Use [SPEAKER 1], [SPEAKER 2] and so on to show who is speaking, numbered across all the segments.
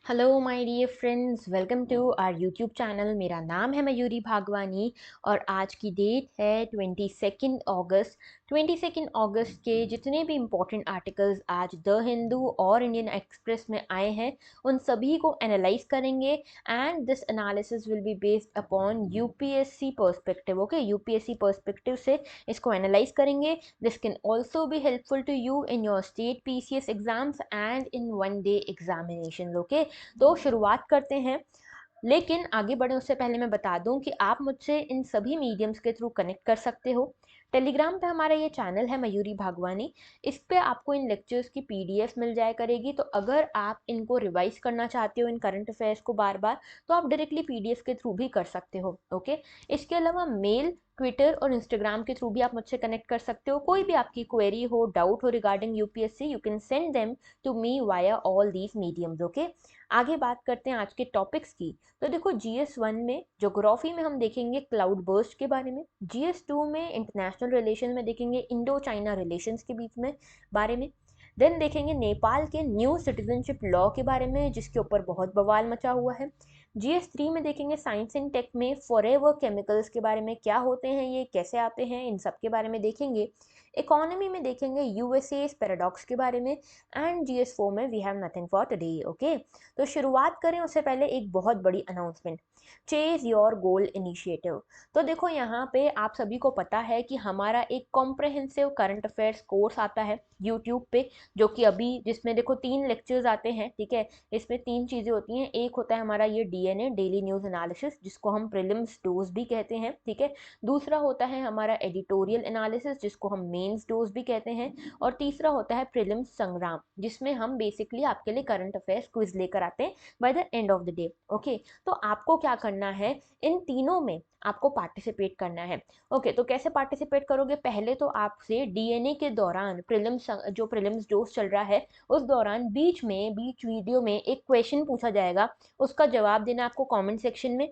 [SPEAKER 1] Hello my dear friends, welcome to our YouTube channel. मेरा नाम है मयूरी भागवानी और आज की डेट है 22 अगस्त। 22 अगस्त के जितने भी इम्पोर्टेंट आर्टिकल्स आज द हिंदू और इंडियन एक्सप्रेस में आए हैं उन सभी को एनालाइज करेंगे and this analysis will be based upon UPSC perspective. Okay, UPSC perspective से इसको एनालाइज करेंगे। This can also be helpful to you in your state PCS exams and in one day examination. Okay, तो शुरुआत करते हैं। लेकिन आगे बढ़े उससे पहले मैं बता दूं कि आप मुझसे इन सभी मीडियम्स के थ्रू कनेक्ट कर सकते हो। टेलीग्राम पे हमारा ये चैनल है मयूरी भागवानी। इस पे आपको इन लेक्चर्स की पीडीएफ मिल जाया करेगी, तो अगर आप इनको रिवाइज करना चाहते हो इन करंट अफेयर्स को बार बार, तो आप डायरेक्टली पीडीएफ के थ्रू भी कर सकते हो। ओके, इसके अलावा मेल, ट्विटर और इंस्टाग्राम के थ्रू भी आप मुझसे कनेक्ट कर सकते हो। कोई भी आपकी क्वेरी हो, डाउट हो regarding UPSC, you can send them to me via all these mediums. Okay, आगे बात करते हैं आज के टॉपिक्स की। तो देखो, जीएस 1 में ज्योग्राफी में हम देखेंगे क्लाउड बर्स्ट के बारे में। जीएस 2 में इंटरनेशनल रिलेशन में देखेंगे इंडो चाइना रिलेशंस के बीच में बारे में। देन देखेंगे नेपाल के न्यू सिटीजनशिप लॉ के बारे में, जिसके ऊपर बहुत बवाल मचा हुआ है। जीएस 3 में देखेंगे साइंस एंड टेक में फॉरएवर केमिकल्स के बारे में, क्या होते हैं ये, कैसे आते हैं, इन सब के बारे में देखेंगे। इकोनॉमी में देखेंगे यूएसए पैराडॉक्स के बारे में। एंड जीएस 4 में we have nothing for today. Okay, तो शुरुआत करें उससे पहले एक बहुत बड़ी announcement, chase your goal initiative. तो देखो, यहाँ पे आप सभी को पता है कि हमारा एक कॉम्प्रहेंसिव करंट अफेयर्स कोर्स आता है यूट्यूब पे, जो कि अभी जिसमें देखो 3 लेक्चर्स आते हैं। ठीक है, इसमें 3 चीज़ें होती हैं। एक होता है हमारा ये डीएनए, डेली न्यूज़ एनालिसिस, जिसको हम प्रीलिम्स डोज भी कहते हैं। ठीक है, दूसरा होता है हमारा एडिटोरियल एनालिसिस, जिसको हम मेंस डोज भी कहते हैं। और तीसरा होता है प्रीलिम्स संग्राम, जिसमें हम बेसिकली आपके लिए करंट अफेयर्स क्विज लेकर आते हैं bye the end of the day. Okay, तो आपको क्या करना है, इन तीनों में आपको पार्टिसिपेट करना है। ओके, तो कैसे पार्टिसिपेट करोगे? पहले तो आपसे डीएनए के दौरान प्रीलिम्स, जो प्रीलिम्स डोज चल रहा है उस दौरान बीच वीडियो में एक क्वेश्चन पूछा जाएगा, उसका जवाब देना आपको कमेंट सेक्शन में।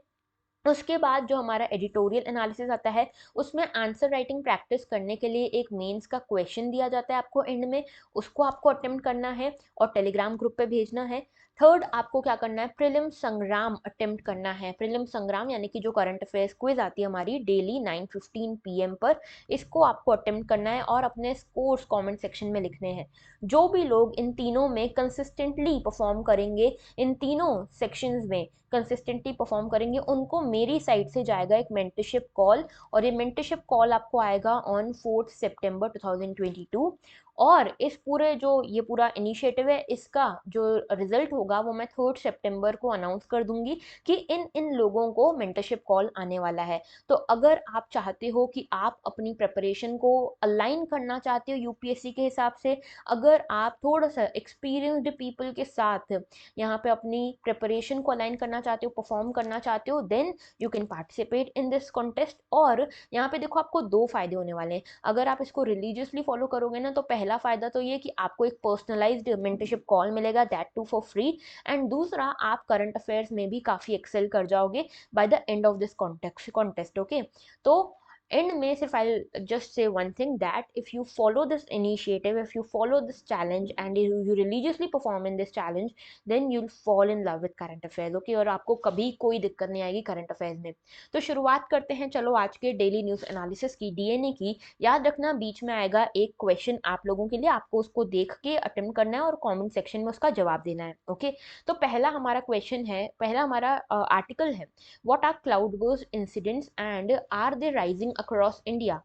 [SPEAKER 1] उसके बाद जो हमारा एडिटोरियल एनालिसिस आता है, उसमें आंसर राइटिंग प्रैक्टिस करने के लिए एक मेंस का क्वेश्चन दिया जाता है आपको एंड में, उसको आपको अटेम्प्ट करना है और टेलीग्राम ग्रुप पे भेजना है। थर्ड, आपको क्या करना है, प्रीलिम संग्राम अटेम्प्ट करना है। प्रीलिम संग्राम यानी कि जो करंट अफेयर्स क्विज आती है हमारी डेली 9:15 PM पर, इसको आपको अटेम्प्ट करना है और अपने स्कोर्स कमेंट सेक्शन में लिखने हैं। जो भी लोग इन तीनों में कंसिस्टेंटली परफॉर्म करेंगे, इन तीनों सेक्शंस में कंसिस्टेंटली परफॉर्म करेंगे, उनको मेरी साइड से जाएगा एक मेंटरशिप कॉल। और ये मेंटरशिप कॉल आपको आएगा ऑन 4 सितंबर 2022। और इस पूरे जो ये पूरा इनिशिएटिव है, इसका जो रिजल्ट होगा वो मैं 3 सितंबर को अनाउंस कर दूंगी कि इन इन लोगों को मेंटरशिप कॉल आने वाला है। तो अगर आप चाहते हो कि आप अपनी प्रिपरेशन को अलाइन करना चाहते हो यूपीएससी के हिसाब से, अगर आप थोड़ा सा एक्सपीरियंस्ड पीपल के साथ यहाँ पे अपनी प्रिपरेशन को अलाइन करना चाहते हो, परफॉर्म करना चाहते हो, then you can participate in this contest. और यहाँ पे देखो, आपको 2 फायदे होने वाले हैं अगर आप इसको रिलीजियसली फॉलो करोगे ना। तो पहला फायदा तो ये कि आपको एक पर्सनलाइज्ड मेंटरशिप कॉल मिलेगा, that too for free. And दूसरा, आप करंट अफेयर्स में भी काफी एक्सेल कर जाओगे by the end of this contest. Okay, तो एंड में सिर्फ I just say one thing, that if you follow this initiative, if you follow this challenge and you religiously perform in this challenge, then you'll fall in love with current affairs. Okay, और आपको कभी कोई दिक्कत नहीं आएगी current affairs में। तो शुरुआत करते हैं, चलो आज के डेली न्यूज़ एनालिसिस की, डीएनए की। याद रखना, बीच में आएगा एक क्वेश्चन आप लोगों के लिए, आपको उसको देख के अटेम्प्ट करना है और कमेंट सेक्शन में उसका जवाब देना है। ओके, तो पहला हमारा क्वेश्चन है, पहला हमारा आर्टिकल है, what are cloud burst incidents and are they rising across India.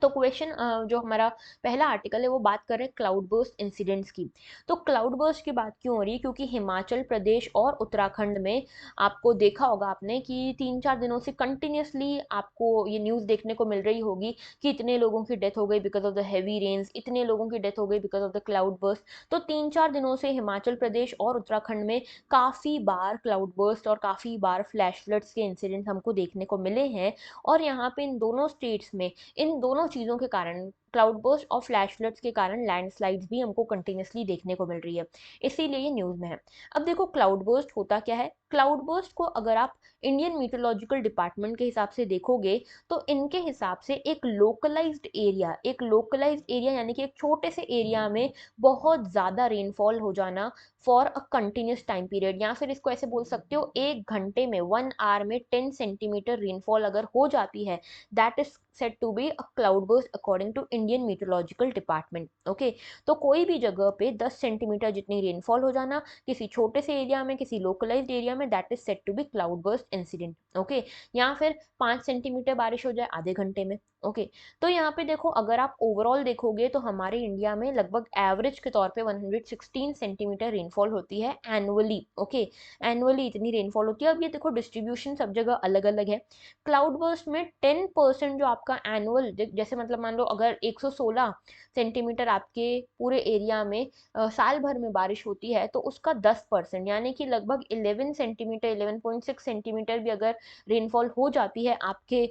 [SPEAKER 1] तो क्वेश्चन, जो हमारा पहला आर्टिकल है वो बात कर रहे हैं क्लाउड बर्स्ट इंसिडेंट्स की। तो क्लाउड बर्स्ट की बात क्यों हो रही है? क्योंकि हिमाचल प्रदेश और उत्तराखंड में आपको देखा होगा आपने कि 3-4 दिनों से कंटिन्यूसली आपको ये न्यूज़ देखने को मिल रही होगी कि इतने लोगों की डेथ हो गई because of the heavy rains, इतने लोगों की डेथ हो गई because of the cloud burst. तो 3-4 दिनों से हिमाचल प्रदेश और उत्तराखंड में काफ़ी बार क्लाउड बर्स्ट और काफ़ी बार फ्लैश फ्लड्स के इंसिडेंट हमको देखने को मिले हैं। और यहाँ पे इन दोनों स्टेट्स में इन दोनों चीज़ों के कारण क्लाउड बर्स्ट और फ्लैश फ्लड्स के कारण लैंडस्लाइड्स भी हमको कंटिन्यूसली देखने को मिल रही है, इसीलिए ये न्यूज़ में है। अब देखो क्लाउड बर्स्ट होता क्या है। क्लाउड बर्स्ट को अगर आप इंडियन मीटरोलॉजिकल डिपार्टमेंट के हिसाब से देखोगे तो इनके हिसाब से एक लोकलाइज्ड एरिया यानी कि एक छोटे से एरिया में बहुत ज़्यादा रेनफॉल हो जाना for a continuous time period, या फिर इसको ऐसे बोल सकते हो 1 घंटे में 1 आवर में 10 सेंटीमीटर रेनफॉल अगर हो जाती है, that is set to be a cloud burst according to Indian Meteorological Department. Okay, तो कोई भी जगह पे 10 सेंटीमीटर जितनी रेनफॉल हो जाना किसी छोटे से एरिया में, किसी लोकलाइज्ड एरिया में, that is set to be cloud burst incident. Okay, या फिर 5 सेंटीमीटर बारिश हो जाए आधे घंटे में। ओके, तो यहाँ पे देखो अगर आप ओवरऑल देखोगे तो हमारे इंडिया में लगभग एवरेज के तौर पे 116 सेंटीमीटर रेनफॉल होती है एनुअली। ओके, एनुअली इतनी रेनफॉल होती है। अब ये देखो डिस्ट्रीब्यूशन सब जगह अलग अलग है। क्लाउड बर्स्ट में 10% जो आपका एनुअल, जैसे मतलब मान लो अगर 116 सेंटीमीटर आपके पूरे एरिया में साल भर में बारिश होती है, तो उसका 10% यानी कि लगभग 11 सेंटीमीटर 11.6 सेंटीमीटर भी अगर रेनफॉल हो जाती है आपके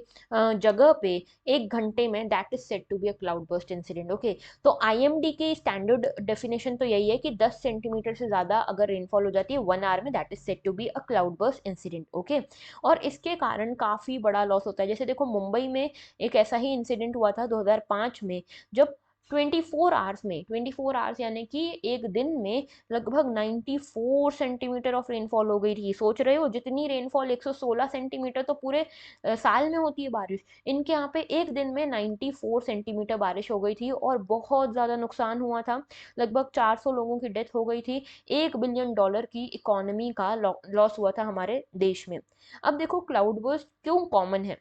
[SPEAKER 1] जगह पे 1 घंटे में, that is set to be a cloud burst incident. Okay, तो आईएमडी की स्टैंडर्ड डेफिनेशन तो यही है कि 10 सेंटीमीटर से ज़्यादा अगर रेनफॉल हो जाती है 1 आवर में, that is set to be a cloud burst incident. Okay, और इसके कारण काफ़ी बड़ा लॉस होता है। जैसे देखो मुंबई में एक ऐसा ही इंसिडेंट हुआ था 2005 में, जब 24 आवर्स यानी कि एक दिन में लगभग 94 सेंटीमीटर ऑफ रेनफॉल हो गई थी। सोच रहे हो, जितनी रेनफॉल 116 सेंटीमीटर तो पूरे साल में होती है बारिश, इनके यहाँ पे एक दिन में 94 सेंटीमीटर बारिश हो गई थी और बहुत ज़्यादा नुकसान हुआ था। लगभग 400 लोगों की डेथ हो गई थी। $1 बिलियन की इकोनॉमी का लॉस हुआ था हमारे देश में। अब देखो क्लाउड बर्स्ट क्यों कॉमन है,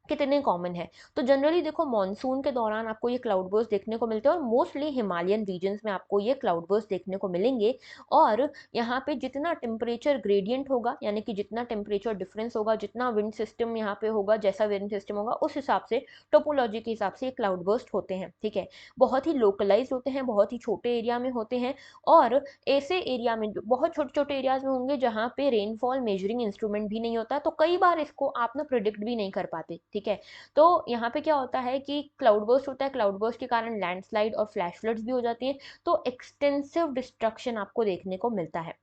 [SPEAKER 1] कितने कॉमन है। तो जनरली देखो मॉनसून के दौरान आपको ये क्लाउड बर्स्ट देखने को मिलते हैं और मोस्टली हिमालयन रीजन्स में आपको ये क्लाउड बर्स्ट देखने को मिलेंगे। और यहाँ पे जितना टेम्परेचर ग्रेडियंट होगा यानी कि जितना टेम्परेचर डिफरेंस होगा, जितना विंड सिस्टम यहाँ पे होगा, जैसा विंड सिस्टम होगा उस हिसाब से, टोपोलॉजी के हिसाब से ये क्लाउड बर्स्ट होते हैं। ठीक है, बहुत ही लोकलाइज होते हैं, बहुत ही छोटे एरिया में होते हैं, और ऐसे एरिया में बहुत छोटे छोटे एरियाज में होंगे जहाँ पे रेनफॉल मेजरिंग इंस्ट्रूमेंट भी नहीं होता, तो कई बार इसको आप ना प्रिडिक्ट भी नहीं कर पाते। ठीक है, तो यहाँ पे क्या होता है कि क्लाउड बर्स्ट होता है, क्लाउड बर्स्ट के कारण लैंडस्लाइड और फ्लैश फ्लड्स भी हो जाती हैं, तो एक्सटेंसिव डिस्ट्रक्शन आपको देखने को मिलता है।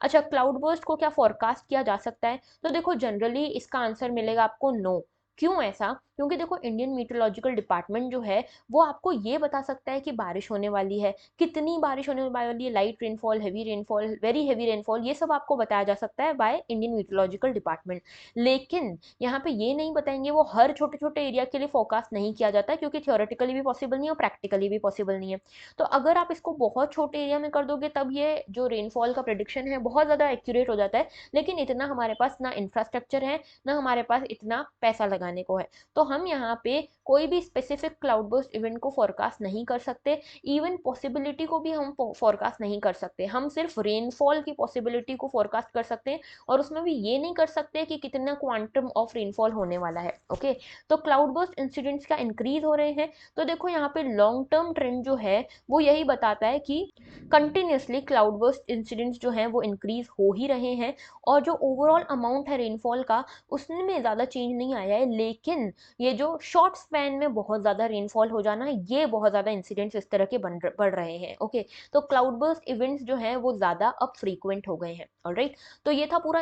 [SPEAKER 1] अच्छा, क्लाउड बर्स्ट को क्या फोरकास्ट किया जा सकता है, तो देखो जनरली इसका आंसर मिलेगा आपको नो। क्यों ऐसा? क्योंकि देखो इंडियन मीटरोलॉजिकल डिपार्टमेंट जो है वो आपको ये बता सकता है कि बारिश होने वाली है, कितनी बारिश होने वाली है, light rainfall, heavy rainfall, very heavy rainfall, ये सब आपको बताया जा सकता है बाय इंडियन मीटरोलॉजिकल डिपार्टमेंट। लेकिन यहाँ पे ये नहीं बताएंगे, वो हर छोटे छोटे एरिया के लिए फोरकास्ट नहीं किया जाता, क्योंकि थियोरेटिकली भी पॉसिबल नहीं है और प्रैक्टिकली भी पॉसिबल नहीं है। तो अगर आप इसको बहुत छोटे एरिया में कर दोगे तब ये जो रेनफॉल का प्रेडिक्शन है बहुत ज़्यादा एक्यूरेट हो जाता है, लेकिन इतना हमारे पास ना इंफ्रास्ट्रक्चर है, ना हमारे पास इतना पैसा लगाने को है। तो हम यहाँ पे कोई भी स्पेसिफिक क्लाउड बर्स्ट इवेंट को फोरकास्ट नहीं कर सकते, इवन पॉसिबिलिटी को भी हम फोरकास्ट नहीं कर सकते। हम सिर्फ रेनफॉल की पॉसिबिलिटी को फोरकास्ट कर सकते हैं, और उसमें भी ये नहीं कर सकते कि कितना क्वांटम ऑफ रेनफॉल होने वाला है। ओके, तो क्लाउड बर्स्ट इंसिडेंट्स का इंक्रीज हो रहे हैं, तो देखो यहाँ पे लॉन्ग टर्म ट्रेंड जो है वो यही बताता है कि कंटिन्यूसली क्लाउड बर्स्ट इंसिडेंट्स जो हैं वो इंक्रीज हो ही रहे हैं, और जो ओवरऑल अमाउंट है रेनफॉल का उसमें ज़्यादा चेंज नहीं आया है, लेकिन ये जो शॉर्ट स्पैन में बहुत ज़्यादा रेनफॉल हो जाना है, ये बहुत ज़्यादा इंसिडेंट्स इस तरह के बढ़ रहे हैं। ओके, तो क्लाउड बर्स्ट इवेंट्स जो हैं वो ज़्यादा अब फ्रीक्वेंट हो गए हैं। ऑलराइट, तो ये था पूरा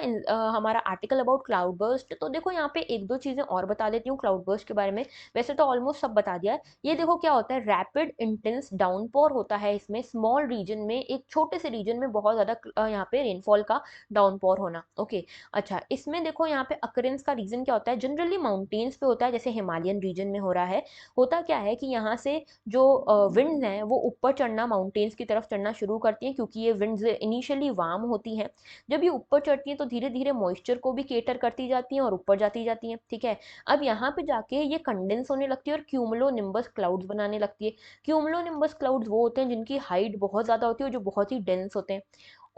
[SPEAKER 1] हमारा आर्टिकल अबाउट क्लाउड बर्स्ट। तो देखो यहाँ पे एक दो चीज़ें और बता देती हूँ क्लाउड बर्स्ट के बारे में, वैसे तो ऑलमोस्ट सब बता दिया है। ये देखो क्या होता है, रैपिड इंटेंस डाउनपोर होता है इसमें, स्मॉल रीजन में, एक छोटे से रीजन में बहुत ज़्यादा यहाँ पे रेनफॉल का डाउनपोर होना। ओके, अच्छा इसमें देखो यहाँ पे अकरेंस का रीजन क्या होता है, जनरली माउंटेन्स पे होता है, जैसे हिमालयन रीजन में हो रहा है। होता क्या है कि यहाँ से जो विंड्स हैं वो ऊपर चढ़ना, माउंटेन्स की तरफ चढ़ना शुरू करती हैं, क्योंकि ये विंड्स इनिशियली वार्म होती हैं। जब ये ऊपर चढ़ती हैं तो धीरे धीरे मॉइस्चर को भी केटर करती जाती हैं और ऊपर जाती जाती हैं। ठीक है, अब यहाँ पे जाके ये कंडेंस होने लगती है और क्यूमुलो निम्बस क्लाउड्स बनाने लगती है। क्यूमुलो निम्बस क्लाउड्स वो होते हैं जिनकी हाइट बहुत ज़्यादा होती है और जो बहुत ही डेंस होते हैं।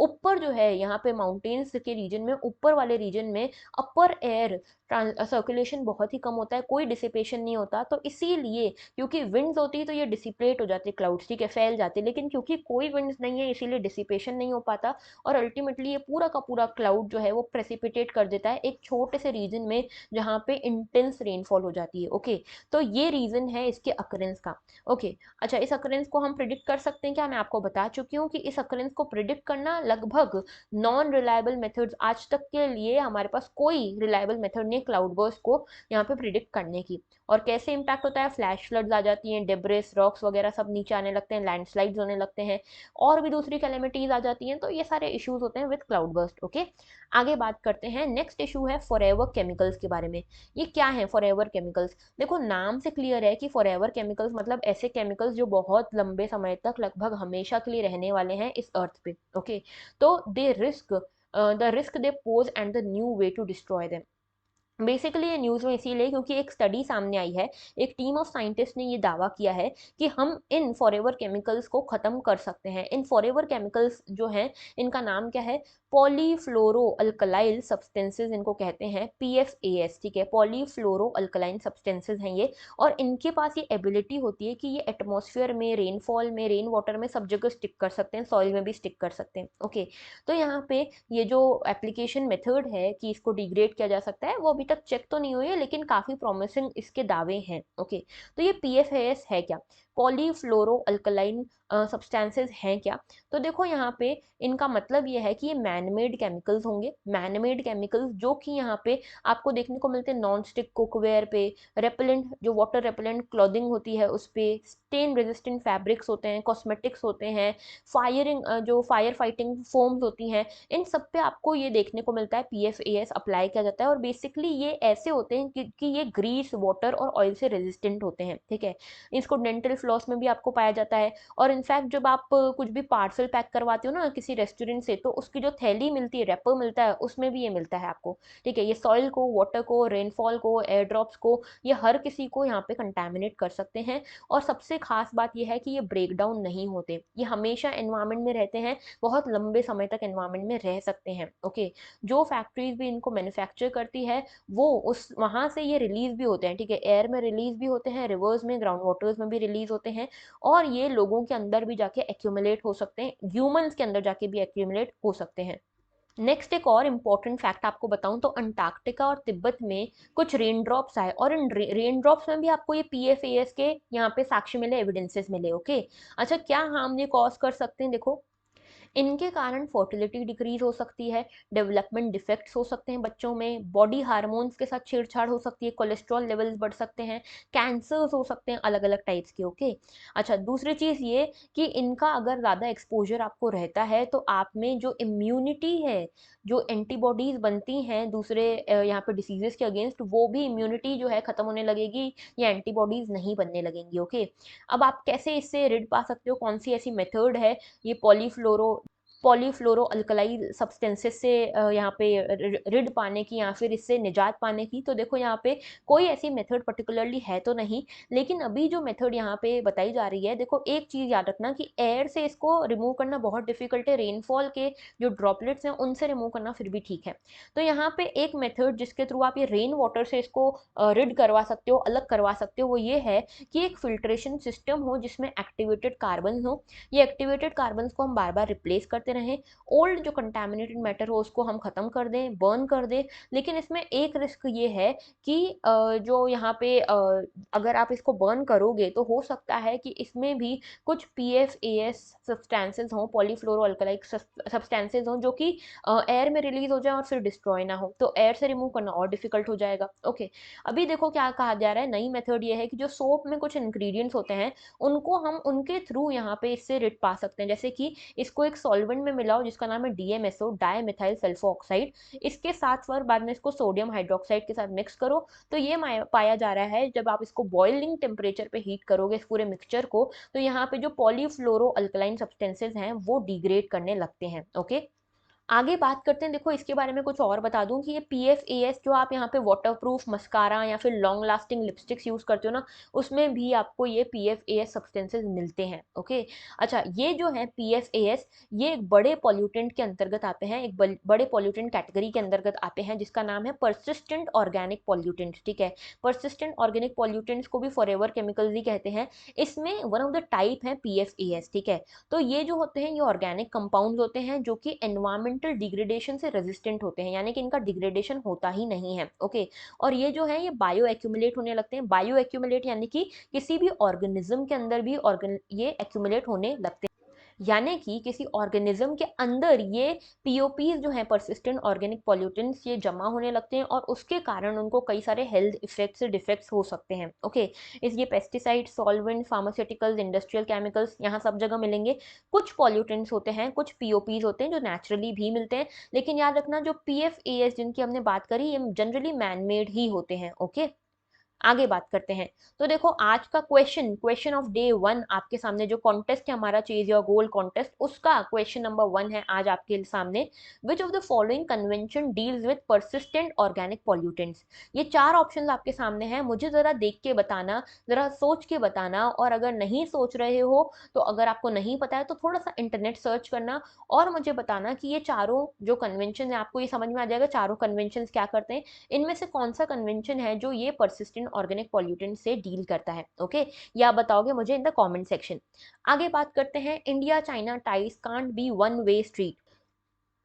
[SPEAKER 1] ऊपर जो है यहाँ पे माउंटेन्स के रीजन में, ऊपर वाले रीजन में अपर एयर सर्कुलेशन बहुत ही कम होता है, कोई डिसिपेशन नहीं होता। तो इसीलिए क्योंकि विंड्स होती है तो ये डिसिपेट हो जाती है क्लाउड्स, ठीक है, फैल जाती है, लेकिन क्योंकि कोई विंड्स नहीं है इसीलिए डिसिपेशन नहीं हो पाता और अल्टीमेटली ये पूरा का पूरा क्लाउड जो है वो प्रेसिपिटेट कर देता है एक छोटे से रीजन में जहाँ पे इंटेंस रेनफॉल हो जाती है। ओके, तो ये रीजन है इसके अकरेंस का। ओके, अच्छा, इस अकरेंस को हम प्रिडिक्ट कर सकते हैं क्या? मैं आपको बता चुकी हूँ कि इस अकरेंस को प्रिडिक्ट करना लगभग नॉन रिलायबल मेथड्स, आज तक के लिए हमारे पास कोई रिलायबल मेथड नहीं क्लाउड बर्स्ट को यहाँ पे प्रिडिक्ट करने की। और कैसे इम्पैक्ट होता है? फ्लैश फ्लड्स आ जाती हैं, डेब्रिस रॉक्स वगैरह सब नीचे आने लगते हैं, लैंडस्लाइड्स होने लगते हैं, और भी दूसरी कैलेमिटीज आ जाती हैं। तो ये सारे इश्यूज होते हैं विद क्लाउड बर्स्ट। ओके, आगे बात करते हैं। नेक्स्ट इशू है फॉरएवर केमिकल्स के बारे में। ये क्या है फॉरएवर केमिकल्स? देखो, नाम से क्लियर है कि फॉरएवर केमिकल्स मतलब ऐसे केमिकल्स जो बहुत लंबे समय तक, लगभग हमेशा के लिए रहने वाले हैं इस अर्थ पे। ओके, तो they risk the risk they pose and the new way to destroy them. Basically ये न्यूज़ में इसीलिए क्योंकि एक स्टडी सामने आई है, एक टीम ऑफ साइंटिस्ट ने ये दावा किया है कि हम इन फॉरएवर केमिकल्स को ख़त्म कर सकते हैं। इन फॉरएवर केमिकल्स जो हैं, इनका नाम क्या है? पॉलीफ्लोरो अल्कलाइल सब्सटेंसेस इनको कहते हैं, PFAS, ठीक है, पॉलीफ्लोरो अल्कलाइन सब्सटेंसेस हैं ये। और इनके पास ये एबिलिटी होती है कि ये एटमॉस्फेयर में, रेनफॉल में, रेन वाटर में सब जगह स्टिक कर सकते हैं, सॉइल में भी स्टिक कर सकते हैं। ओके, तो यहाँ पे ये जो एप्लीकेशन मेथड है कि इसको डिग्रेड किया जा सकता है, वो अभी तक चेक तो नहीं हुई है, लेकिन काफ़ी प्रॉमिसिंग इसके दावे हैं। ओके, तो ये PFAS है क्या? पॉलीफ्लोरो अल्कलाइन सब्सटेंसेस हैं क्या? तो देखो, यहाँ पे इनका मतलब ये है कि ये मैनमेड केमिकल्स होंगे, मैनमेड केमिकल्स जो कि यहाँ पे आपको देखने को मिलते हैं नॉन स्टिक कुकवेयर पे, रेपेलेंट जो वाटर रेपेलेंट क्लॉथिंग होती है उस पे, स्टेन रेजिस्टेंट फैब्रिक्स होते हैं, कॉस्मेटिक्स होते हैं, फायरिंग जो फायर फाइटिंग फोम्स होती हैं, इन सब पे आपको ये देखने को मिलता है PFAS अप्लाई किया जाता है। और बेसिकली ये ऐसे होते हैं कि ये ग्रीस, वाटर और ऑयल से रेजिस्टेंट होते हैं, ठीक है। इसको डेंटल फ्लॉस में भी आपको पाया जाता है। और इनफैक्ट जब आप कुछ भी पार्सल पैक करवाते हो ना किसी रेस्टोरेंट से, तो उसकी जो थैली मिलती है, रैपर मिलता है, उसमें भी ये मिलता है आपको, ठीक है। ये सॉइल को, वाटर को, रेनफॉल को, एयर ड्रॉप्स को, ये हर किसी को यहाँ पे कंटेमिनेट कर सकते हैं। और सबसे खास बात ये है कि ये ब्रेक डाउन नहीं होते, ये हमेशा एनवायरमेंट में रहते हैं, बहुत लंबे समय तक एनवायरमेंट में रह सकते हैं। ओके, जो फैक्ट्रीज भी इनको मैन्युफैक्चर करती है वो उस वहाँ से ये रिलीज भी होते हैं, ठीक है, एयर में रिलीज भी होते हैं, रिवर्स में, ग्राउंड वाटर्स में भी रिलीज होते हैं, और ये लोगों के अंदर भी जाके एक्यूमुलेट हो सकते हैं, ह्यूमंस के अंदर जाके भी एक्यूमुलेट हो सकते हैं। नेक्स्ट एक और इम्पॉर्टेंट फैक्ट आपको बताऊं तो अंटार्कटिका और तिब्बत में कुछ रेन ड्रॉप्स आए, और इन रेन ड्रॉप्स में भी आपको ये PFAS के यहाँ पे साक्ष्य मिले, एविडेंसेस मिले। ओके, अच्छा, क्या हार्म ये कॉज कर सकते हैं? देखो, इनके कारण फर्टिलिटी डिक्रीज हो सकती है, डेवलपमेंट डिफेक्ट्स हो सकते हैं बच्चों में, बॉडी हार्मोन्स के साथ छेड़छाड़ हो सकती है, कोलेस्ट्रॉल लेवल्स बढ़ सकते हैं, कैंसर्स हो सकते हैं अलग अलग टाइप्स के। ओके, अच्छा, दूसरी चीज़ ये कि इनका अगर ज़्यादा एक्सपोजर आपको रहता है तो आप में जो इम्यूनिटी है, जो एंटीबॉडीज बनती हैं दूसरे यहाँ पे डिसीजेस के अगेंस्ट, वो भी इम्यूनिटी जो है ख़त्म होने लगेगी, या एंटीबॉडीज नहीं बनने लगेंगी। ओके, अब आप कैसे इससे रिड पा सकते हो? कौन सी ऐसी मेथड है ये पॉलीफ्लोरो अल्कलाई सब्सटेंसेस से यहाँ पे रिड पाने की, या फिर इससे निजात पाने की? तो देखो, यहाँ पे कोई ऐसी मेथड पर्टिकुलरली है तो नहीं, लेकिन अभी जो मेथड यहाँ पे बताई जा रही है, देखो एक चीज़ याद रखना कि एयर से इसको रिमूव करना बहुत डिफिकल्ट है, रेनफॉल के जो ड्रॉपलेट्स हैं उनसे रिमूव करना फिर भी ठीक है। तो यहाँ पे एक मेथड जिसके थ्रू आप ये रेन वाटर से इसको रिड करवा सकते हो, अलग करवा सकते हो, वो ये है कि एक फिल्ट्रेशन सिस्टम हो जिसमें एक्टिवेटेड कार्बन हो। ये एक्टिवेटेड कार्बन को हम बार बार रिप्लेस करते रहें, ओल्ड जो कंटेमिनेटेड मैटर हो उसको हम ख़त्म कर दें, बर्न कर दें। लेकिन इसमें एक रिस्क ये है कि जो यहाँ पे अगर आप इसको बर्न करोगे तो हो सकता है कि इसमें भी कुछ PFAS सब्सटेंसेस हों, पॉलीफ्लोरो अल्कलाइक सब्सटेंसेस हों, जो कि एयर में रिलीज हो जाए और फिर डिस्ट्रॉय ना हो, तो एयर से रिमूव करना और डिफिकल्ट हो जाएगा। ओके, अभी देखो क्या कहा जा रहा है, नई मेथड ये है कि जो सोप में कुछ इंग्रेडिएंट्स होते हैं उनको हम उनके थ्रू यहाँ पे इससे रिड पा सकते हैं, जैसे कि इसको एक सॉल्वेंट में मिलाओ जिसका नाम है DMSO, डायमिथाइल सल्फो ऑक्साइड, इसके साथ फिर बाद में इसको सोडियम हाइड्रोक्साइड के साथ मिक्स करो। तो ये पाया जा रहा है जब आप इसको बॉइलिंग टेम्परेचर पे हीट करोगे इस पूरे मिक्सचर को, तो यहाँ पे जो पॉलीफ्लोरो अल्कलाइन सब्सटेंसेज हैं वो डिग्रेड करने लगते हैं। ओके, आगे बात करते हैं, देखो इसके बारे में कुछ और बता दूं कि ये PFAS जो आप यहाँ पे वाटरप्रूफ मस्कारा या फिर लॉन्ग लास्टिंग लिपस्टिक्स यूज़ करते हो ना, उसमें भी आपको ये PFAS सब्सटेंसेस मिलते हैं। ओके, अच्छा ये जो है PFAS, ये एक बड़े पॉल्यूटेंट के अंतर्गत आते हैं, एक बड़े पॉल्यूटेंट कैटेगरी के अंतर्गत आते हैं जिसका नाम है परसिस्टेंट ऑर्गेनिक पॉल्यूटेंट। ठीक है, परसिस्टेंट ऑर्गेनिक पॉल्यूटेंट्स को भी फॉरएवर केमिकल्स ही कहते हैं। इसमें वन ऑफ द टाइप है PFAS। ठीक है, तो ये जो होते हैं ये ऑर्गेनिक कंपाउंड्स होते हैं जो कि एनवायरमेंटल डिग्रेडेशन से रेजिस्टेंट होते हैं, यानी कि इनका डिग्रेडेशन होता ही नहीं है। ओके, और ये जो है ये बायो एक्यूमुलेट होने लगते हैं। बायो एक्यूमुलेट यानी कि किसी भी ऑर्गेनिज्म के अंदर भी ये एक्यूमुलेट होने लगते हैं, यानी कि किसी ऑर्गेनिज्म के अंदर ये पीओपीज जो है परसिस्टेंट ऑर्गेनिक पॉल्यूटेंट्स ये जमा होने लगते हैं और उसके कारण उनको कई सारे हेल्थ इफेक्ट्स डिफेक्ट्स हो सकते हैं। ओके, इस ये pesticide, solvent, pharmaceuticals, industrial chemicals यहाँ सब जगह मिलेंगे। कुछ पॉल्यूटेंट्स होते हैं, कुछ पीओपीज होते हैं जो नेचुरली भी मिलते हैं, लेकिन याद रखना जो PFAS जिनकी हमने बात करी ये जनरली मैन मेड ही होते हैं। ओके, आगे बात करते हैं। तो देखो आज का क्वेश्चन ऑफ डे 1 आपके सामने जो कॉन्टेस्ट है हमारा चेज योर गोल कॉन्टेस्ट, उसका क्वेश्चन नंबर 1 है आज आपके सामने, which of the following convention deals with persistent organic pollutants. ये 4 ऑप्शंस आपके सामने हैं, मुझे जरा देख के बताना, जरा सोच के बताना, और अगर नहीं सोच रहे हो तो अगर आपको नहीं पता है तो थोड़ा सा इंटरनेट सर्च करना और मुझे बताना कि ये चारों जो कन्वेंशन है, आपको ये समझ में आ जाएगा चारों कन्वेंशन क्या करते हैं, इनमें से कौन सा कन्वेंशन है जो ये परसिस्टेंट ऑर्गेनिक पॉल्यूटेंट से डील करता है। ओके, या आप बताओगे मुझे इन द कमेंट सेक्शन। आगे बात करते हैं, India China ties can't be one way street.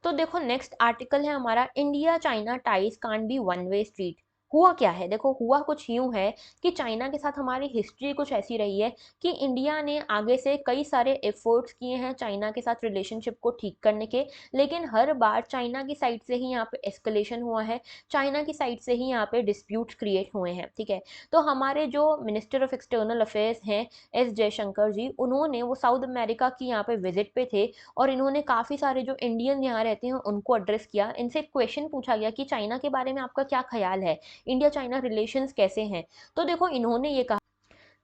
[SPEAKER 1] तो देखो नेक्स्ट आर्टिकल है हमारा, India China ties can't be one way street. हुआ क्या है, देखो हुआ कुछ यूं है कि चाइना के साथ हमारी हिस्ट्री कुछ ऐसी रही है कि इंडिया ने आगे से कई सारे एफर्ट्स किए हैं चाइना के साथ रिलेशनशिप को ठीक करने के, लेकिन हर बार चाइना की साइड से ही यहाँ पे एस्केलेशन हुआ है, चाइना की साइड से ही यहाँ पे डिस्प्यूट्स क्रिएट हुए हैं। ठीक है, तो हमारे जो मिनिस्टर ऑफ एक्सटर्नल अफेयर्स हैं S जयशंकर जी, उन्होंने वो साउथ अमेरिका की यहाँ पे विजिट पे थे और इन्होंने काफ़ी सारे जो इंडियन यहाँ रहते हैं उनको एड्रेस किया। इनसे एक क्वेश्चन पूछा गया कि चाइना के बारे में आपका क्या ख्याल है, इंडिया चाइना रिलेशंस कैसे हैं। तो देखो इन्होंने ये कहा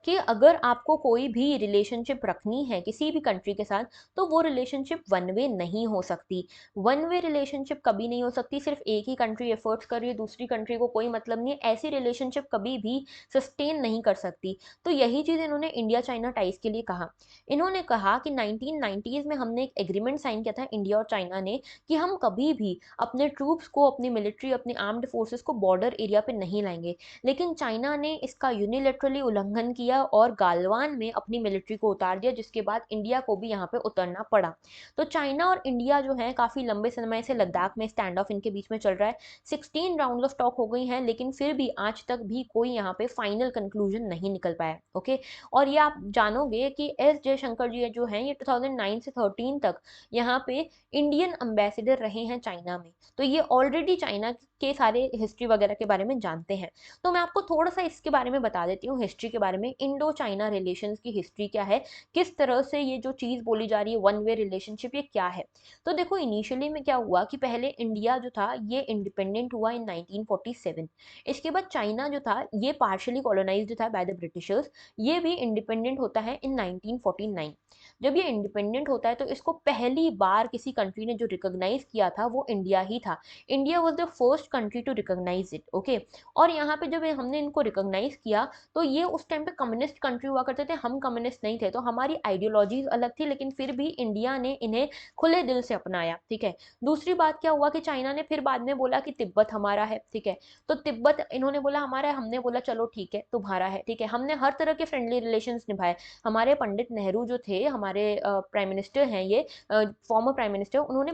[SPEAKER 1] कि अगर आपको कोई भी रिलेशनशिप रखनी है किसी भी कंट्री के साथ तो वो रिलेशनशिप वन वे नहीं हो सकती। वन वे रिलेशनशिप कभी नहीं हो सकती, सिर्फ एक ही कंट्री एफर्ट्स कर रही है, दूसरी कंट्री को कोई मतलब नहीं है, ऐसी रिलेशनशिप कभी भी सस्टेन नहीं कर सकती। तो यही चीज़ इन्होंने इंडिया चाइना टाइज के लिए कहा। इन्होंने कहा कि 1990s में हमने एक एग्रीमेंट साइन किया था इंडिया और चाइना ने कि हम कभी भी अपने ट्रूप्स को, अपनी मिलिट्री, अपनी आर्म्ड फोर्सेस को बॉर्डर एरिया पे नहीं लाएंगे, लेकिन चाइना ने इसका यूनिलेटरली उल्लंघन किया और गालवान में अपनी मिलिट्री को उतार दिया, जिसके बाद इंडिया को भी यहाँ पे उतरना पड़ा। तो चाइना और इंडिया जो है काफ़ी लंबे समय से लद्दाख में स्टैंड ऑफ इनके बीच में चल रहा है। 16 राउंड ऑफ टॉक हो गई हैं, लेकिन फिर भी आज तक भी कोई यहाँ पे फाइनल कंक्लूजन नहीं निकल पाया। ओके, और ये आप जानोगे कि S जयशंकर जी जो हैं ये 2009 से 13 तक यहाँ पे इंडियन अम्बेसडर रहे हैं चाइना में, तो ये ऑलरेडी चाइना के सारे हिस्ट्री वगैरह के बारे में जानते हैं। तो मैं आपको थोड़ा सा इसके बारे में बता देती हूँ हिस्ट्री के बारे में, इंडो चाइना रिलेशंस की हिस्ट्री क्या है, किस तरह से ये जो चीज़ बोली जा रही है वन वे रिलेशनशिप ये क्या है। तो देखो इनिशियली में क्या हुआ कि पहले इंडिया जो था ये इंडिपेंडेंट हुआ इन 1947। इसके बाद चाइना जो था ये पार्शली कॉलोनाइज्ड था बाय द ब्रिटिशर्स, ये भी इंडिपेंडेंट होता है इन 1949। जब ये इंडिपेंडेंट होता है तो इसको पहली बार किसी कंट्री ने जो रिकॉग्नाइज किया था वो इंडिया ही था। India was the first country to recognise it. Okay, और यहाँ पे जब हमने इनको रिकॉग्नाइज किया तो ये उस टाइम पे कम्युनिस्ट कंट्री हुआ करते थे, हम कम्युनिस्ट नहीं थे, तो हमारी आइडियोलॉजीज अलग थी, लेकिन फिर भी इंडिया ने इन्हें खुले दिल से अपनाया। ठीक है, दूसरी बात क्या हुआ कि चाइना ने फिर बाद में बोला कि तिब्बत हमारा है। ठीक है, तो तिब्बत इन्होंने बोला हमारा है, हमने बोला चलो ठीक है तुम्हारा है। ठीक है, हमने हर तरह के फ्रेंडली रिलेशंस निभाए। हमारे पंडित नेहरू जो थे, हमारे प्राइम मिनिस्टर हैं, ये फॉर्मर प्राइम मिनिस्टर, उन्होंने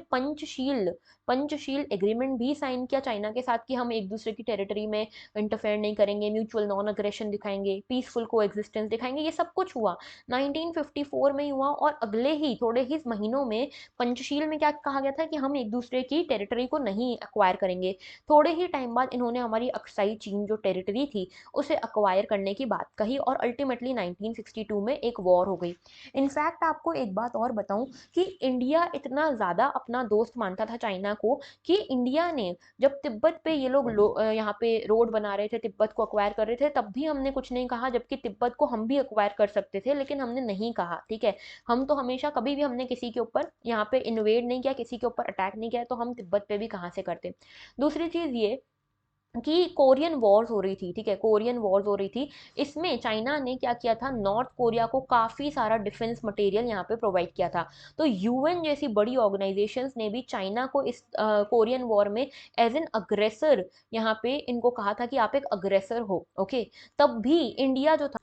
[SPEAKER 1] पंचशील एग्रीमेंट भी साइन किया चाइना के साथ कि हम एक दूसरे की टेरिटरी में इंटरफेयर नहीं करेंगे, म्यूचुअल नॉन अग्रेशन दिखाएंगे, पीसफुल को एग्जिस्टेंस दिखाएंगे, ये सब कुछ हुआ 1954 में ही हुआ। और अगले ही थोड़े ही महीनों में पंचशील में क्या कहा गया था कि हम एक दूसरे की टेरिटरी को नहीं अक्वायर करेंगे। थोड़े ही टाइम बाद इन्होंने हमारी अक्साई चीन जो टेरिटरी थी उसे अक्वायर करने की बात कही और अल्टीमेटली 1962 में एक वॉर हो गई। इनफैक्ट आपको एक बात और बताऊं कि इंडिया इतना ज़्यादा अपना दोस्त मानता था चाइना को कि इंडिया ने जब तिब्बत पे ये लोग यहाँ पे रोड बना रहे थे, तिब्बत को अक्वायर कर रहे थे, तब भी हमने कुछ नहीं कहा, जबकि तिब्बत को हम भी अक्वायर कर सकते थे, लेकिन हमने नहीं कहा, ठीक है। हम तो हमेशा कभी भी हमने किसी के ऊपर यहाँ पे इन्वेड नहीं किया, किसी के ऊपर अटैक नहीं किया, तो हम तिब्बत पे भी कहाँ से करते। दूसरी चीज़ ये कि कोरियन वॉर्स हो रही थी, ठीक है, कोरियन वॉर्स हो रही थी। इसमें चाइना ने क्या किया था, नॉर्थ कोरिया को काफ़ी सारा डिफेंस मटेरियल यहाँ पे प्रोवाइड किया था। तो यूएन जैसी बड़ी ऑर्गेनाइजेशंस ने भी चाइना को इस कोरियन वॉर में एज एन अग्रेसर यहाँ पे इनको कहा था कि आप एक अग्रेसर हो, ओके। तब भी इंडिया जो था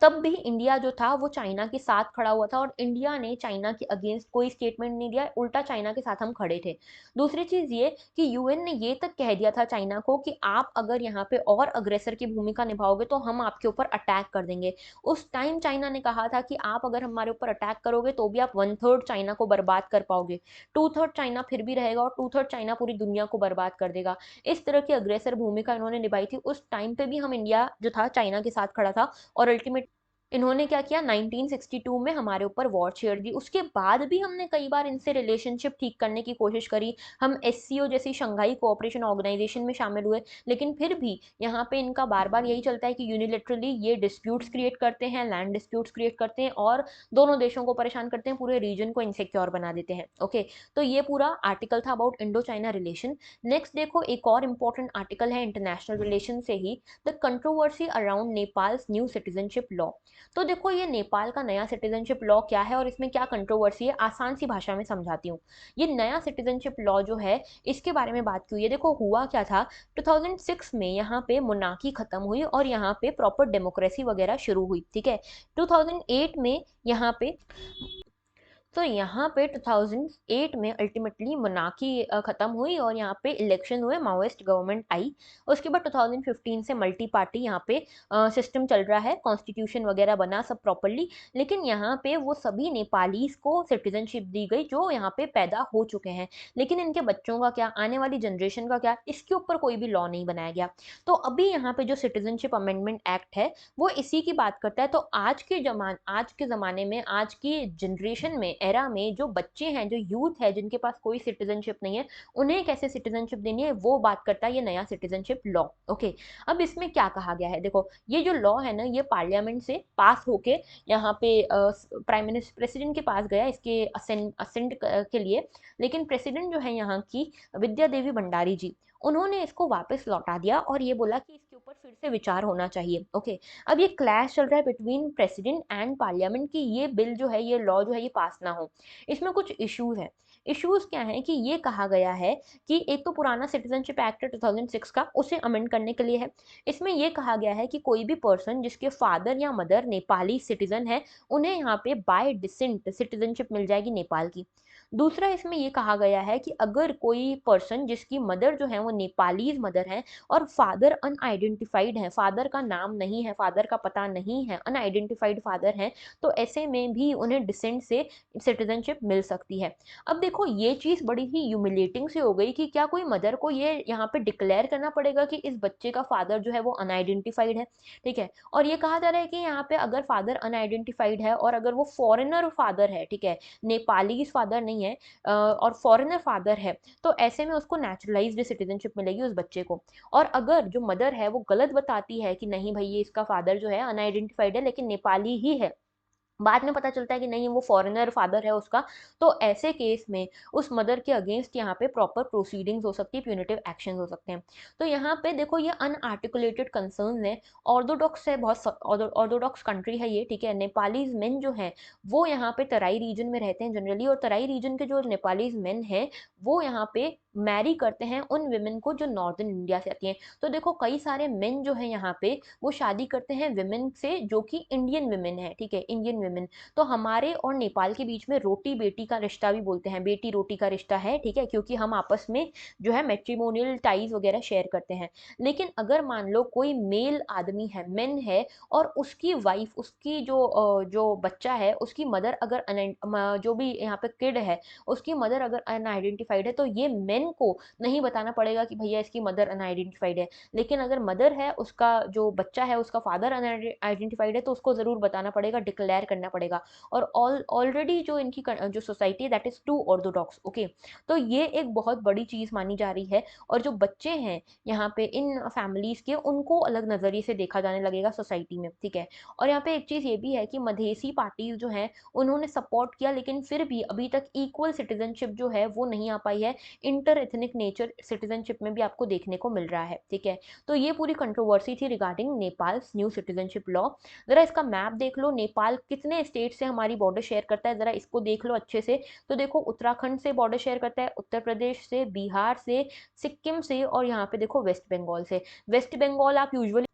[SPEAKER 1] तब भी इंडिया जो था वो चाइना के साथ खड़ा हुआ था, और इंडिया ने चाइना के अगेंस्ट कोई स्टेटमेंट नहीं दिया, उल्टा चाइना के साथ हम खड़े थे। दूसरी चीज ये कि यूएन ने ये तक कह दिया था चाइना को कि आप अगर यहाँ पे और अग्रेसर की भूमिका निभाओगे तो हम आपके ऊपर अटैक कर देंगे। उस टाइम चाइना ने कहा था कि आप अगर हमारे ऊपर अटैक करोगे तो भी आप 1/3 चाइना को बर्बाद कर पाओगे, 2/3 चाइना फिर भी रहेगा, और 2/3 चाइना पूरी दुनिया को बर्बाद कर देगा। इस तरह की अग्रेसर भूमिका इन्होंने निभाई थी। उस टाइम पे भी हम इंडिया जो था चाइना के साथ खड़ा था, और अल्टीमेट इन्होंने क्या किया, 1962 में हमारे ऊपर वॉर छेड़ दी। उसके बाद भी हमने कई बार इनसे रिलेशनशिप ठीक करने की कोशिश करी, हम एससीओ जैसी शंघाई कोऑपरेशन ऑर्गेनाइजेशन में शामिल हुए, लेकिन फिर भी यहाँ पे इनका बार बार यही चलता है कि यूनिलेटरली ये डिस्प्यूट्स क्रिएट करते हैं, लैंड डिस्प्यूट्स क्रिएट करते हैं, और दोनों देशों को परेशान करते हैं, पूरे रीजन को इनसिक्योर बना देते हैं, ओके। तो ये पूरा आर्टिकल था about Indo China relation. Next देखो, एक और इंपॉर्टेंट आर्टिकल है इंटरनेशनल रिलेशन से ही, the controversy around Nepal's new citizenship law. तो देखो ये नेपाल का नया सिटीजनशिप लॉ क्या है और इसमें क्या कंट्रोवर्सी है, आसान सी भाषा में समझाती हूँ। ये नया सिटीजनशिप लॉ जो है, इसके बारे में बात की हुई है। देखो हुआ क्या था, 2006 में यहाँ पे मोनार्की खत्म हुई और यहाँ पे प्रॉपर डेमोक्रेसी वगैरह शुरू हुई, ठीक है। 2008 में यहाँ पे तो यहाँ पे 2008 में अल्टीमेटली मोनार्की खत्म हुई और यहाँ पे इलेक्शन हुए, माओइस्ट गवर्नमेंट आई। उसके बाद 2015 से मल्टी पार्टी यहाँ पे सिस्टम चल रहा है, कॉन्स्टिट्यूशन वगैरह बना सब प्रॉपरली। लेकिन यहाँ पे वो सभी नेपालीज को सिटीजनशिप दी गई जो यहाँ पे पैदा हो चुके हैं, लेकिन इनके बच्चों का क्या, आने वाली जनरेशन का क्या, इसके ऊपर कोई भी लॉ नहीं बनाया गया। तो अभी यहाँ पे जो सिटीजनशिप अमेंडमेंट एक्ट है वो इसी की बात करता है। तो आज के ज़माने में, आज की जनरेशन में, एरा में जो बच्चे हैं, जो यूथ है, जिनके पास कोई सिटीजनशिप नहीं है, उन्हें कैसे सिटीजनशिप देनी है वो बात करता है ये नया सिटीजनशिप लॉ, ओके। अब इसमें क्या कहा गया है, देखो ये जो लॉ है ना, ये पार्लियामेंट से पास होके यहाँ पे प्राइम मिनिस्टर प्रेसिडेंट के पास गया इसके असेंट के लिए। लेकिन प्रेसिडेंट जो है यहाँ की, विद्या देवी भंडारी जी, उन्होंने इसको वापस लौटा दिया और ये बोला कि इसके ऊपर फिर से विचार होना चाहिए, ओके। अब ये क्लैश चल रहा है बिटवीन प्रेसिडेंट एंड पार्लियामेंट कि ये बिल जो है, ये लॉ जो है, ये पास ना हो। इसमें कुछ इश्यूज हैं। इश्यूज क्या है कि ये कहा गया है कि एक तो पुराना सिटीजनशिप एक्ट 2006 का, उसे अमेंड करने के लिए है। इसमें यह कहा गया है कि कोई भी पर्सन जिसके फादर या मदर नेपाली सिटीजन है, उन्हें यहाँ पे बाय डिसेंट सिटीजनशिप मिल जाएगी नेपाल की। दूसरा, इसमें यह कहा गया है कि अगर कोई पर्सन जिसकी मदर जो है वो नेपालीज मदर है और फादर अनआइडेंटिफाइड है, फादर का नाम नहीं है, फादर का पता नहीं है, अनआइडेंटिफाइड फादर है, तो ऐसे में भी उन्हें डिसेंट से सिटीजनशिप मिल सकती है। अब देखो ये चीज़ बड़ी ही ह्यूमिलेटिंग से हो गई कि क्या कोई मदर को ये यहाँ पे डिक्लेयर करना पड़ेगा कि इस बच्चे का फादर जो है वो अनआइडेंटिफाइड है, ठीक है। और ये कहा जा रहा है कि यहाँ पे अगर फादर अनआइडेंटिफाइड है और अगर वो फॉरेनर फादर है, ठीक है, नेपाली फादर नहीं है, और फॉरेनर फादर है, तो ऐसे में उसको नेचुरलाइज्ड सिटीजनशिप मिलेगी उस बच्चे को। और अगर जो मदर है वो गलत बताती है कि नहीं भाई ये इसका फादर जो है अनआइडेंटिफाइड है लेकिन नेपाली ही है, बाद में पता चलता है कि नहीं वो फॉरेनर फादर है उसका, तो ऐसे केस में उस मदर के अगेंस्ट यहाँ पे प्रॉपर प्रोसीडिंग्स हो सकती है, प्यूनिटिव एक्शंस हो सकते हैं। तो यहाँ पे देखो ये अनआर्टिकुलेटेड कंसर्न्स है, ऑर्थोडॉक्स है, बहुत ऑर्थोडॉक्स कंट्री है ये, ठीक है। नेपालीज मेन जो हैं वो यहाँ पे तराई रीजन में रहते हैं जनरली, और तराई रीजन के जो नेपालीज मेन हैं वो यहाँ पे मैरी करते हैं उन विमेन को जो नॉर्दर्न इंडिया से आती हैं। तो देखो कई सारे मेन जो हैं यहाँ पे वो शादी करते हैं विमेन से जो कि इंडियन विमेन है, ठीक है, इंडियन विमेन। तो हमारे और नेपाल के बीच में रोटी बेटी का रिश्ता भी बोलते हैं, बेटी रोटी का रिश्ता है, ठीक है, क्योंकि हम आपस में जो है मैट्रिमोनियल टाइज वगैरह शेयर करते हैं। लेकिन अगर मान लो कोई मेल आदमी है, मेन है, और उसकी वाइफ, उसकी जो बच्चा है, उसकी मदर अगर जो भी यहाँ पे किड है, उसकी मदर अगर अनआइडेंटिफाइड है, तो ये मेन बैंक को नहीं बताना पड़ेगा कि भैया इसकी मदर अनआइडेंटिफाइड है, लेकिन अगर मदर है, उसका जो बच्चा है उसका फादर अनआइडेंटिफाइड है, तो उसको ज़रूर बताना पड़ेगा, डिक्लेयर करना पड़ेगा। और ऑलरेडी जो इनकी जो सोसाइटी है that is too orthodox, okay. तो ये एक बहुत बड़ी चीज़ मानी जा रही है। और जो बच्चे हैं यहाँ पे इन फैमिलीज़ के, उनको अलग नज़रिए से देखा जाने लगेगा सोसाइटी में, ठीक है। और यहाँ पे एक चीज़ ये भी है कि मधेसी पार्टीज़ जो हैं उन्होंने सपोर्ट किया, लेकिन फिर भी अभी तक इक्वल सिटीजनशिप जो है वो नहीं आ पाई है। इंटर एथनिक नेचर सिटीजनशिप में भी आपको देखने को मिल रहा है, ठीक है। तो ये पूरी कंट्रोवर्सी थी regarding Nepals new citizenship law. ज़रा इसका मैप देख लो, नेपाल कितने स्टेट से हमारी बॉर्डर शेयर करता है, ज़रा इसको देख लो अच्छे से। तो देखो उत्तराखंड से बॉर्डर शेयर करता है, उत्तर प्रदेश से, बिहार से, सिक्किम से, और यहाँ पे देखो वेस्ट बंगाल से। वेस्ट बंगाल आप यूजुअली,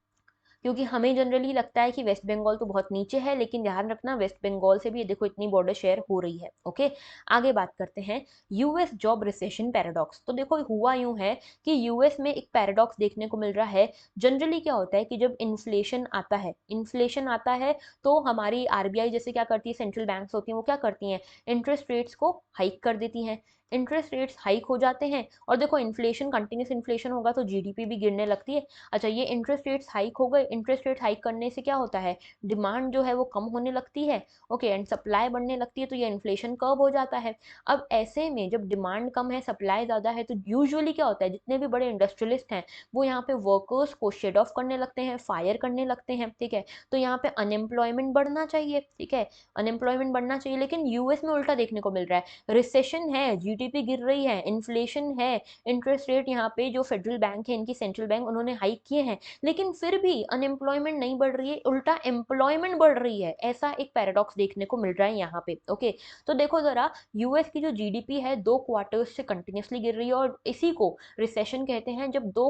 [SPEAKER 1] क्योंकि हमें जनरली लगता है कि वेस्ट बंगाल तो बहुत नीचे है, लेकिन ध्यान रखना वेस्ट बंगाल से भी ये देखो इतनी बॉर्डर शेयर हो रही है, ओके। आगे बात करते हैं यूएस जॉब रिसेशन पैराडॉक्स। तो देखो हुआ यूं है कि यूएस में एक पैराडॉक्स देखने को मिल रहा है। जनरली क्या होता है कि जब इन्फ्लेशन आता है तो हमारी आरबीआई जैसे क्या करती है, सेंट्रल बैंक्स होती हैं, वो क्या करती हैं, इंटरेस्ट रेट्स को हाइक कर देती हैं। इंटरेस्ट रेट्स हाइक हो जाते हैं और देखो इन्फ्लेशन, कंटिन्यूस इन्फ्लेशन होगा तो जीडीपी भी गिरने लगती है। अच्छा, ये इंटरेस्ट रेट्स हाइक हो गए, इंटरेस्ट रेट हाइक करने से क्या होता है, डिमांड जो है वो कम होने लगती है, ओके, एंड सप्लाई बढ़ने लगती है, तो ये इन्फ्लेशन कर्व हो जाता है। अब ऐसे में जब डिमांड कम है, सप्लाई ज़्यादा है, तो यूजुअली क्या होता है, जितने भी बड़े इंडस्ट्रियलिस्ट हैं वो यहाँ पे वर्कर्स को शेड ऑफ करने लगते हैं, फायर करने लगते हैं, ठीक है। तो यहाँ पे अनएम्प्लॉयमेंट बढ़ना चाहिए, ठीक है, अनएम्प्लॉयमेंट बढ़ना चाहिए, लेकिन यूएस में उल्टा देखने को मिल रहा है। रिसेशन है, जीडीपी गिर रही है, इन्फ्लेशन है, इंटरेस्ट रेट यहाँ पे जो फेडरल बैंक है, इनकी सेंट्रल बैंक, उन्होंने हाइक किए हैं, लेकिन फिर भी अनएम्प्लॉयमेंट नहीं बढ़ रही है, उल्टा एम्प्लॉयमेंट बढ़ रही है। ऐसा एक पैराडॉक्स देखने को मिल रहा है यहाँ पे, ओके। तो देखो जरा, यूएस की जो जीडीपी है 2 क्वार्टर्स से कंटिन्यूसली गिर रही है, और इसी को रिसेशन कहते हैं, जब दो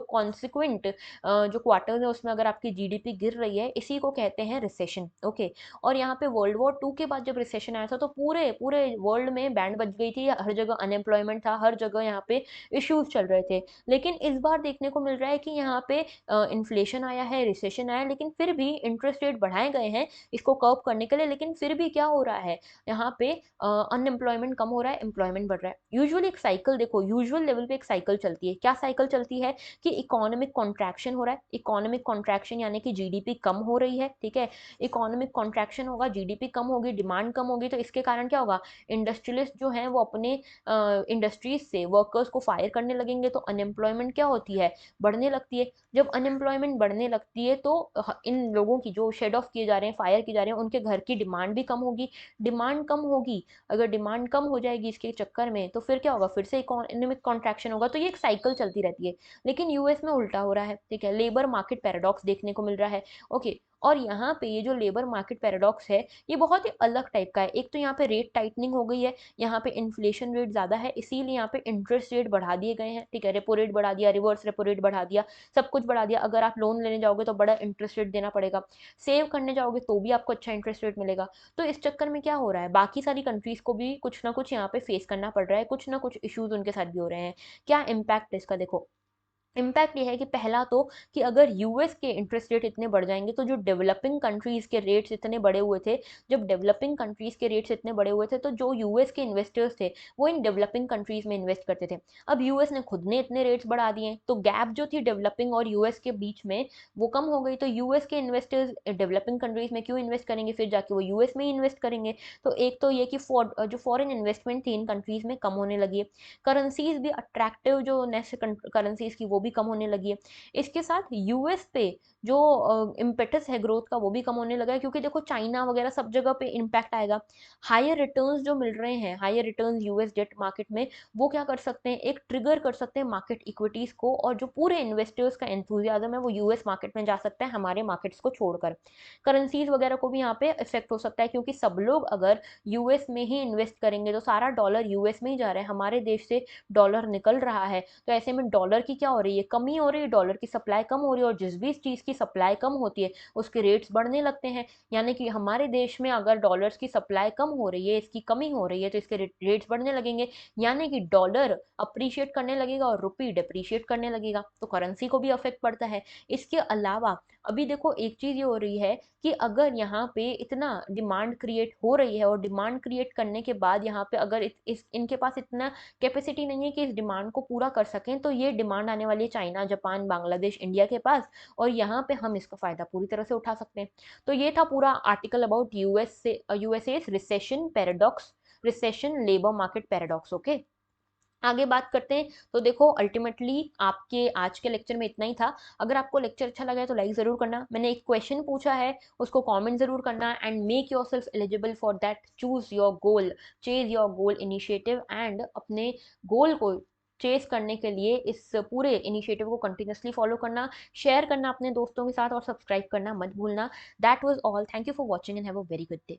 [SPEAKER 1] कॉन्सिक्वेंट जो क्वार्टर्स है उसमें अगर आपकी जीडीपी गिर रही है, इसी को कहते हैं रिसेशन, ओके। और यहाँ पे वर्ल्ड वॉर 2 के बाद जब रिसेशन आया था तो पूरे पूरे वर्ल्ड में बैंड बज गई थी, हर जगह अनएम्प्लॉयमेंट था, हर जगह यहाँ पे इश्यूज चल रहे थे। लेकिन इस बार देखने को मिल रहा है कि यहाँ पे इन्फ्लेशन आया है, रिसेशन आया, लेकिन फिर भी इंटरेस्ट रेट बढ़ाए गए हैं इसको कर्व करने के लिए, लेकिन फिर भी क्या हो रहा है, यहाँ पे अनएम्प्लॉयमेंट कम हो रहा है, एम्प्लॉयमेंट बढ़ रहा है। यूजुअली एक साइकिल देखो, यूजुअल लेवल पे एक साइकिल चलती है। क्या साइकिल चलती है कि इकोनॉमिक कॉन्ट्रैक्शन हो रहा है, इकोनॉमिक कॉन्ट्रैक्शन यानी कि जीडीपी कम हो रही है, ठीक है। इकोनॉमिक कॉन्ट्रैक्शन होगा, जीडीपी कम होगी, डिमांड कम होगी, तो इसके कारण क्या होगा, इंडस्ट्रियलिस्ट जो हैं वो अपने इंडस्ट्रीज से वर्कर्स को फायर करने लगेंगे, तो अनएम्प्लॉयमेंट क्या होती है, बढ़ने लगती है। जब अनएम्प्लॉयमेंट बढ़ने लगती है तो इन लोगों की जो शेड ऑफ किए जा रहे हैं, फायर किए जा रहे हैं, उनके घर की डिमांड भी कम होगी। डिमांड कम होगी, अगर डिमांड कम हो जाएगी इसके चक्कर में, तो फिर क्या होगा, फिर से इकोनॉमिक कॉन्ट्रैक्शन होगा। तो ये एक साइकिल चलती रहती है, लेकिन यूएस में उल्टा हो रहा है, ठीक है। लेबर मार्केट पैराडॉक्स देखने को मिल रहा है, ओके। और यहाँ पे ये जो लेबर मार्केट पैराडॉक्स है, ये बहुत ही अलग टाइप का है। एक तो यहाँ पे रेट टाइटनिंग हो गई है, यहाँ पे इन्फ्लेशन रेट ज़्यादा है, इसीलिए यहाँ पे इंटरेस्ट रेट बढ़ा दिए गए हैं, ठीक है। रेपो रेट बढ़ा दिया, रिवर्स रेपो रेट बढ़ा दिया, सब कुछ बढ़ा दिया। अगर आप लोन लेने जाओगे तो बड़ा इंटरेस्ट रेट देना पड़ेगा, सेव करने जाओगे तो भी आपको अच्छा इंटरेस्ट रेट मिलेगा। तो इस चक्कर में क्या हो रहा है, बाकी सारी कंट्रीज़ को भी कुछ ना कुछ यहाँ पे फेस करना पड़ रहा है, कुछ ना कुछ इश्यूज उनके साथ भी हो रहे हैं। क्या इम्पैक्ट है इसका, देखो इम्पैक्ट ये है कि पहला तो कि अगर यूएस के इंटरेस्ट रेट इतने बढ़ जाएंगे तो जो डेवलपिंग कंट्रीज़ के रेट्स इतने बड़े हुए थे, जब डेवलपिंग कंट्रीज़ के रेट्स इतने बड़े हुए थे तो जो यूएस के इन्वेस्टर्स थे वो इन डेवलपिंग कंट्रीज़ में इन्वेस्ट करते थे। अब यूएस ने खुद ने इतने रेट्स बढ़ा दिए तो गैप जो थी डेवलपिंग और यूएस के बीच में वो कम हो गई। तो यूएस के इन्वेस्टर्स डेवलपिंग कंट्रीज़ में क्यों इन्वेस्ट करेंगे, फिर जाके वो यूएस में ही इन्वेस्ट करेंगे। तो एक तो ये कि जो फॉरेन इन्वेस्टमेंट थी इन कंट्रीज़ में कम होने लगी है। करेंसीज भी अट्रैक्टिव जो नेक्स्ट करेंसीज की वो भी कम होने लगी है। इसके साथ यूएस पे जो इम्पेटस है ग्रोथ का वो भी कम होने लगा है, क्योंकि देखो चाइना वगैरह सब जगह पे इम्पैक्ट आएगा। हायर रिटर्न्स जो मिल रहे हैं, higher returns US debt market में, वो क्या कर सकते हैं, एक ट्रिगर कर सकते हैं मार्केट इक्विटीज को, और जो पूरे इन्वेस्टर्स का एंथुजियाज्म है वो यूएस मार्केट में जा सकता है हमारे मार्केट्स को छोड़कर। करेंसीज वगैरह को भी यहाँ पे इफेक्ट हो सकता है, क्योंकि सब लोग अगर यूएस में ही इन्वेस्ट करेंगे तो सारा डॉलर यूएस में ही जा रहा है, हमारे देश से डॉलर निकल रहा है, तो ऐसे में डॉलर की क्या हो रही रही है, कमी हो रही है, डॉलर की सप्लाई कम हो रही है, और जिस भी चीज़ की सप्लाई कम होती है उसके रेट्स बढ़ने लगते हैं। यानी कि हमारे देश में अगर डॉलर्स की सप्लाई कम हो रही है, इसकी कमी हो रही है, तो इसके रेट्स बढ़ने लगेंगे, यानी कि डॉलर अप्रिशिएट करने लगेगा और रुपी डिप्रिशिएट करने लगेगा, तो करेंसी को भी अफेक्ट पड़ता है। इसके अलावा अभी देखो एक चीज़ ये हो रही है कि अगर यहाँ पे इतना डिमांड क्रिएट हो रही है, और डिमांड क्रिएट करने के बाद यहाँ पे अगर इनके पास इतना कैपेसिटी नहीं है कि इस डिमांड को पूरा कर सकें, तो ये डिमांड आने वाली है चाइना, जापान, बांग्लादेश, इंडिया के पास, और यहाँ पे हम इसका फ़ायदा पूरी तरह से उठा सकते हैं। तो ये था पूरा article about USA recession paradox, recession labour market paradox. Okay, आगे बात करते हैं। तो देखो अल्टीमेटली आपके आज के लेक्चर में इतना ही था। अगर आपको लेक्चर अच्छा लगा है तो लाइक ज़रूर करना, मैंने एक क्वेश्चन पूछा है उसको कमेंट ज़रूर करना, and make yourself eligible for that, choose your goal, chase your goal initiative, and अपने गोल को चेस करने के लिए इस पूरे इनिशिएटिव को कंटिन्यूसली फॉलो करना, शेयर करना अपने दोस्तों के साथ, और सब्सक्राइब करना मत भूलना। That was all, thank you for watching and have a very good day.